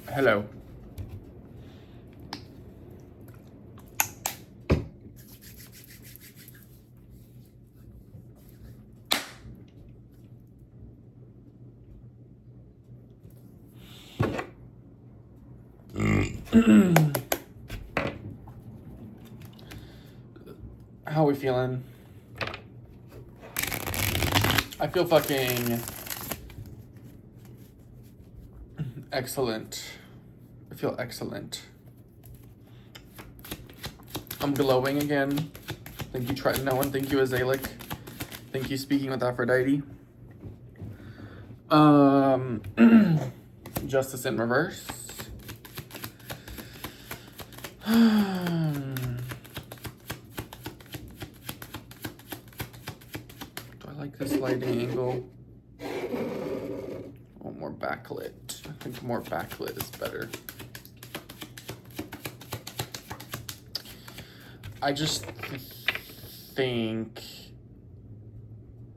Hello. How are we feeling? I feel fucking excellent. I feel excellent. I'm glowing again. Thank you, Tretinoin. Thank you, Azalic. Thank you, Speaking with Aphrodite. Justice in Reverse. Do I like this lighting angle? Oh, more backlit. I think more backlit is better. I just think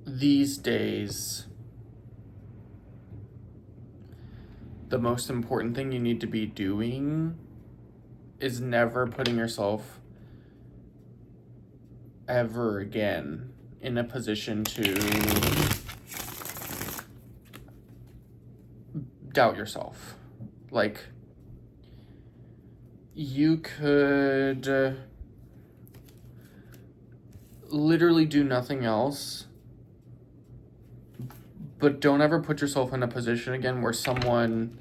these days the most important thing you need to be doing is never putting yourself ever again in a position to doubt yourself. Like, you could literally do nothing else, but don't ever put yourself in a position again where someone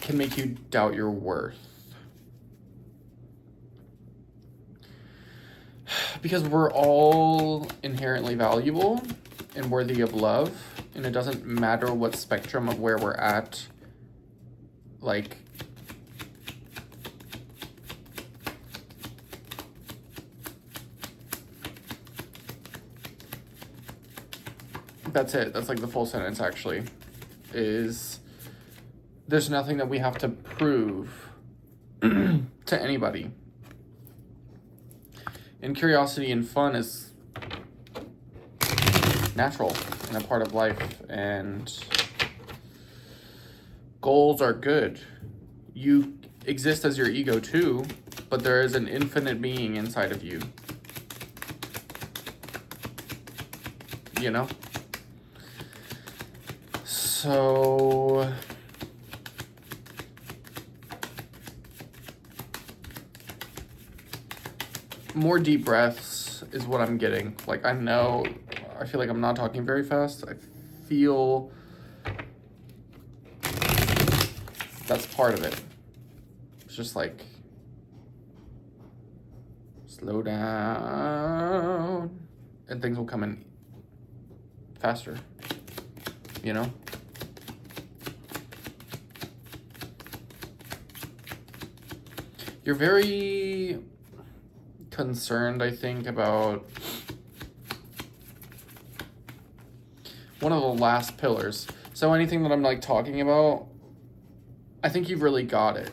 can make you doubt your worth. Because we're all inherently valuable and worthy of love, and it doesn't matter what spectrum of where we're at. Like, that's it. That's like the full sentence, actually. Is there's nothing that we have to prove to anybody. And curiosity and fun is natural and a part of life. And goals are good. You exist as your ego too, but there is an infinite being inside of you. You know? So more deep breaths is what I'm getting. Like, I feel like I'm not talking very fast. I feel that's part of it. It's just like, slow down and things will come in faster, you know? You're very concerned, I think, about one of the last pillars. So anything that I'm like talking about, I think you've really got it.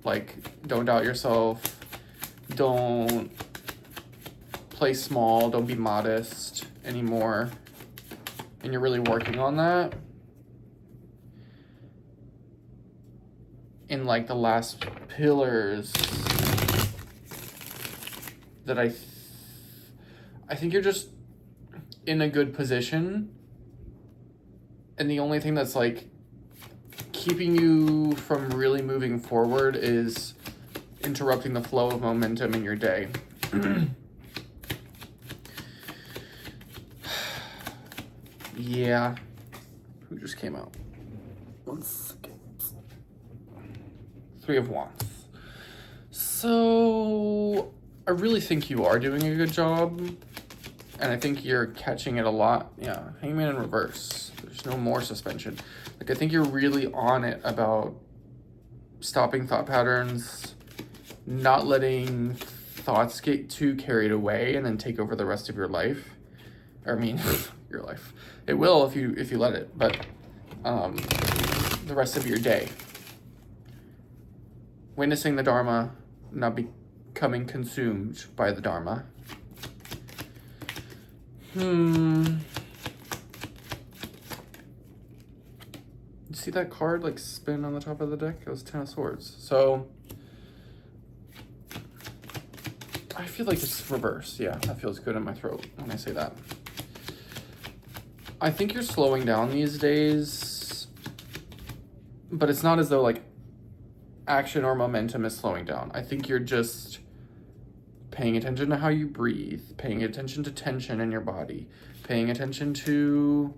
Like, don't doubt yourself. Don't play small. Don't be modest anymore. And you're really working on that. In like the last pillars that I think you're just in a good position. And the only thing that's like keeping you from really moving forward is interrupting the flow of momentum in your day. Yeah. Who just came out? 1 second. 3 of Wands. So I really think you are doing a good job. And I think you're catching it a lot. Yeah, Hangman in reverse. There's no more suspension. Like, I think you're really on it about stopping thought patterns, not letting thoughts get too carried away and then take over the rest of your life. Or, I mean, your life. It will if you let it, but the rest of your day. Witnessing the Dharma, not becoming consumed by the Dharma. see that card like spin on the top of the deck? It was Ten of Swords. So I feel like it's reverse. Yeah, that feels good in my throat when I say that. I think you're slowing down these days, but it's not as though like action or momentum is slowing down. I think you're just paying attention to how you breathe, paying attention to tension in your body, paying attention to,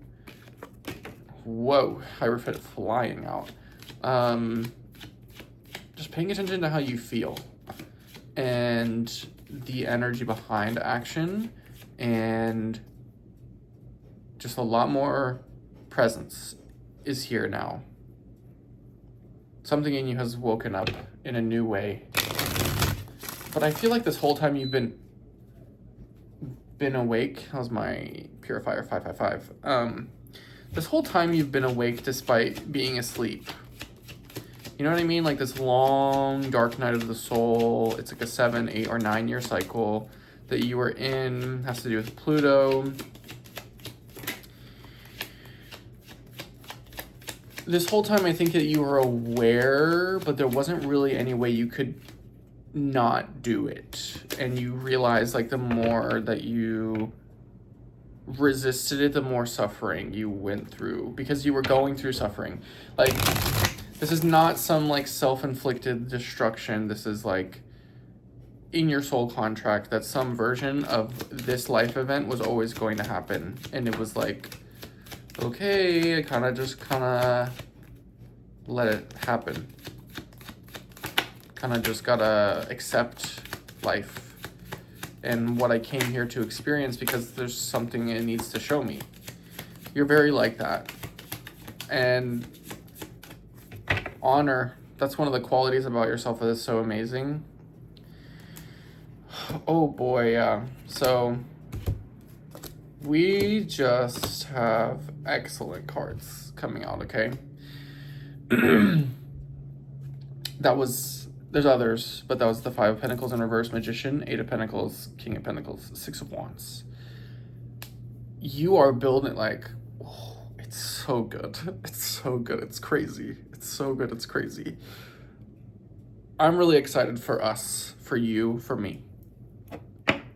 whoa, Hierophant flying out. Just paying attention to how you feel and the energy behind action, and just a lot more presence is here now. Something in you has woken up in a new way. But I feel like this whole time you've been awake. That was my Purifier 555. This whole time you've been awake despite being asleep. You know what I mean? Like this long dark night of the soul. It's like a 7, 8, or 9 year cycle that you were in. Has to do with Pluto. This whole time I think that you were aware, but there wasn't really any way you could not do it. And you realize like the more that you resisted it, the more suffering you went through, because you were going through suffering. Like, this is not some like self-inflicted destruction. This is like in your soul contract that some version of this life event was always going to happen. And it was like, okay, I kind of let it happen. Kind of just gotta accept life and what I came here to experience, because there's something it needs to show me. You're very like that. And honor, that's one of the qualities about yourself that is so amazing. Oh boy, yeah. So we just have excellent cards coming out, okay? There's others, but that was the Five of Pentacles in reverse, Magician, Eight of Pentacles, King of Pentacles, Six of Wands. You are building like, oh, it's so good. It's so good. It's crazy. It's so good. It's crazy. I'm really excited for us, for you, for me.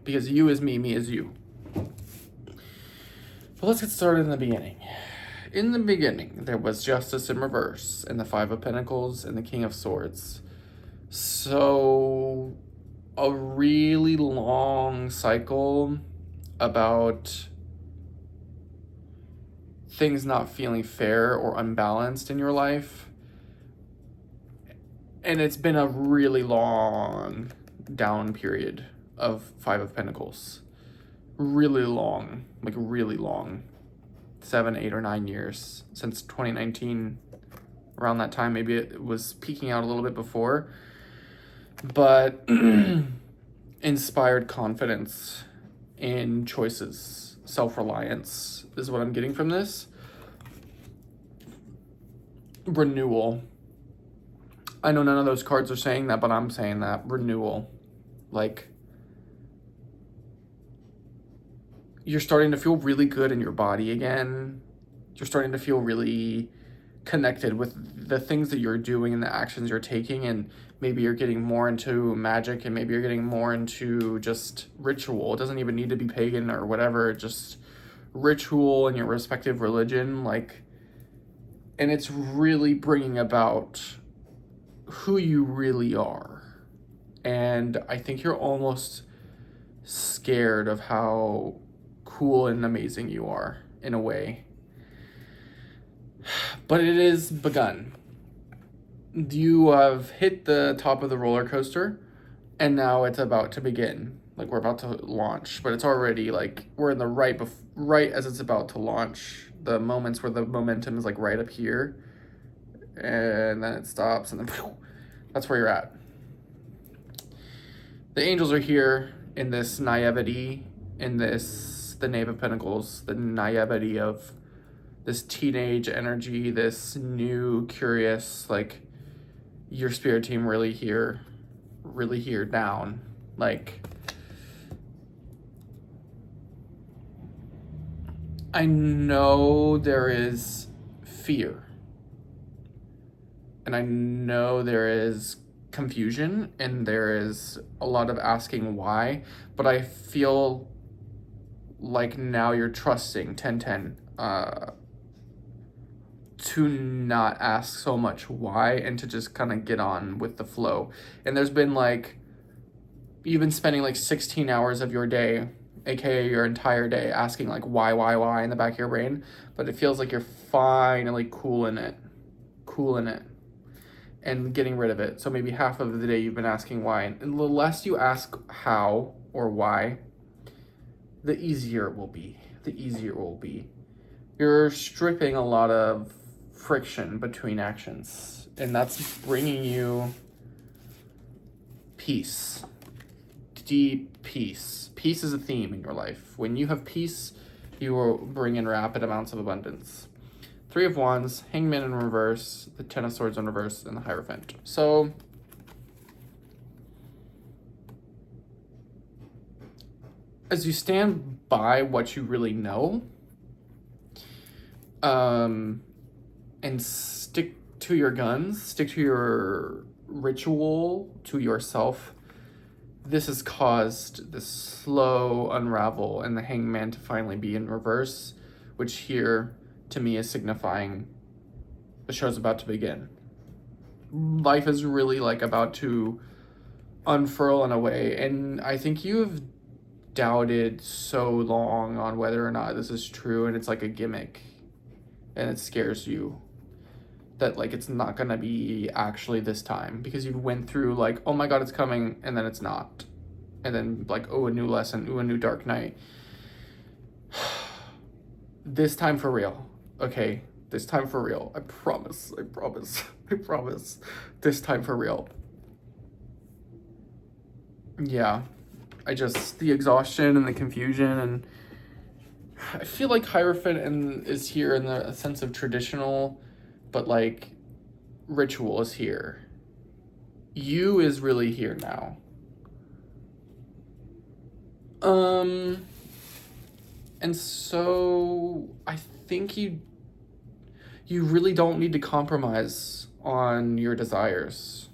Because you is me, me is you. But let's get started in the beginning. In the beginning, there was Justice in reverse, and the Five of Pentacles, and the King of Swords. So, a really long cycle about things not feeling fair or unbalanced in your life. And it's been a really long down period of Five of Pentacles. Really long, like really long. 7, 8, or 9 years since 2019. Around that time, maybe it was peaking out a little bit before. But inspired confidence in choices, self-reliance is what I'm getting from this. Renewal. I know none of those cards are saying that, but I'm saying that. Renewal. Like, you're starting to feel really good in your body again. You're starting to feel really connected with the things that you're doing and the actions you're taking, and maybe you're getting more into magic, and maybe you're getting more into just ritual. It doesn't even need to be pagan or whatever, just ritual in your respective religion, like, and it's really bringing about who you really are. And I think you're almost scared of how cool and amazing you are in a way. But it is begun. You have hit the top of the roller coaster, and now it's about to begin. Like, we're about to launch, but it's already like we're in the right as it's about to launch. The moments where the momentum is like right up here, and then it stops, and then that's where you're at. The angels are here in this naivety, in this, the Knave of Pentacles, the naivety of this teenage energy, this new, curious, like, your spirit team really here down. Like, I know there is fear And I know there is confusion and there is a lot of asking why, but I feel like now you're trusting 1010 to not ask so much why and to just kind of get on with the flow. And there's been like, you've been spending like 16 hours of your day, aka your entire day, asking like why in the back of your brain, but it feels like you're finally cooling it and getting rid of it. So maybe half of the day you've been asking why, and the less you ask how or why, the easier it will be. You're stripping a lot of friction between actions, and that's bringing you peace. Deep peace. Peace is a theme in your life. When you have peace, you will bring in rapid amounts of abundance. 3 of Wands, Hangman in reverse, the 10 of Swords in reverse, and the Hierophant. So, as you stand by what you really know, and stick to your guns, stick to your ritual, to yourself, this has caused this slow unravel and the Hangman to finally be in reverse, which here to me is signifying the show's about to begin. Life is really like about to unfurl in a way, and I think you've doubted so long on whether or not this is true, and it's like a gimmick, and it scares you that like it's not gonna be actually this time, because you went through like, oh my god, it's coming, and then it's not, and then like, oh, a new lesson, oh, a new dark night. This time for real, okay? This time for real. I promise. This time for real. Yeah, the exhaustion and the confusion, and I feel like Hierophant is here in the sense of traditional, but like ritual is here. You is really here now. And so I think you really don't need to compromise on your desires.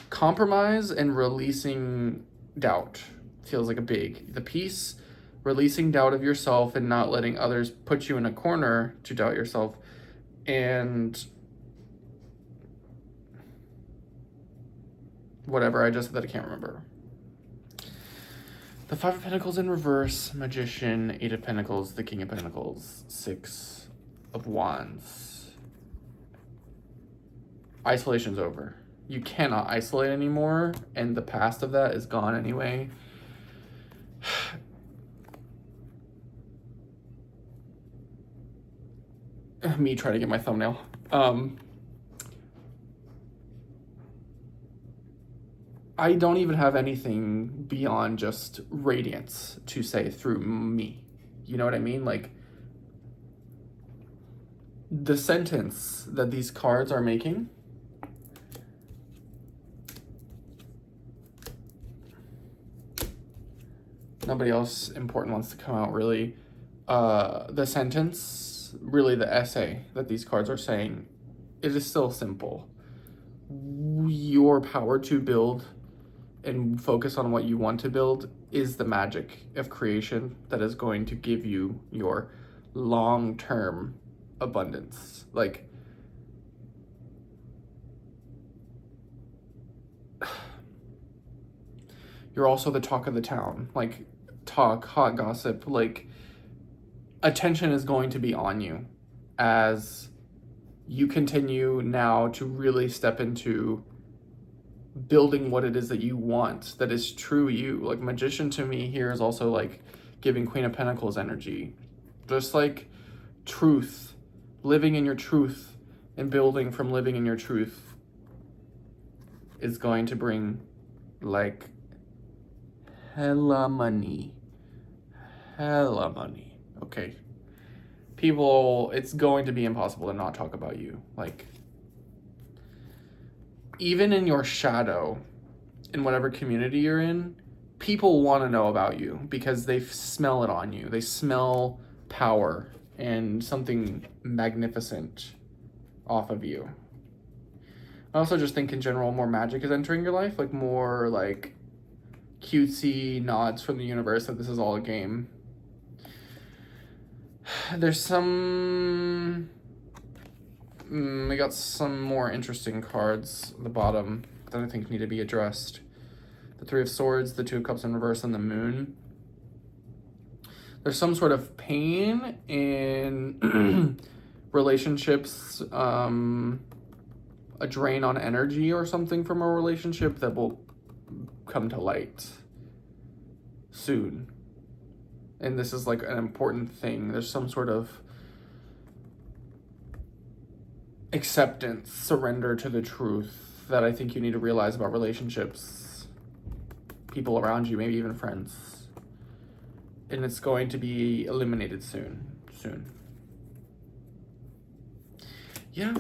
Compromise and releasing doubt feels like the peace, releasing doubt of yourself and not letting others put you in a corner to doubt yourself, and whatever I just said that I can't remember. The 5 of Pentacles in reverse, Magician, 8 of Pentacles, the King of Pentacles, 6 of Wands. Isolation's over. You cannot isolate anymore, and the past of that is gone anyway. Me trying to get my thumbnail. I don't even have anything beyond just radiance to say through me. You know what I mean? Like, the sentence that these cards are making, nobody else important wants to come out really. The sentence, really the essay that these cards are saying, it is still simple. Your power to build and focus on what you want to build is the magic of creation that is going to give you your long-term abundance. Like, you're also the talk of the town. Like, talk, hot gossip, like, attention is going to be on you as you continue now to really step into building what it is that you want, that is true you. Like, Magician to me here is also like giving Queen of Pentacles energy. Just like truth, living in your truth and building from living in your truth is going to bring like hella money. Okay. People, it's going to be impossible to not talk about you. Like, even in your shadow, in whatever community you're in, people want to know about you because they smell it on you. They smell power and something magnificent off of you. I also just think in general more magic is entering your life, like more like cutesy nods from the universe that this is all a game. There's some... we got some more interesting cards at the bottom that I think need to be addressed. The Three of Swords, the Two of Cups in reverse, and the Moon. There's some sort of pain in relationships, a drain on energy or something from a relationship that will come to light soon. And this is like an important thing. There's some sort of acceptance, surrender to the truth that I think you need to realize about relationships, people around you, maybe even friends. And it's going to be eliminated soon. Yeah,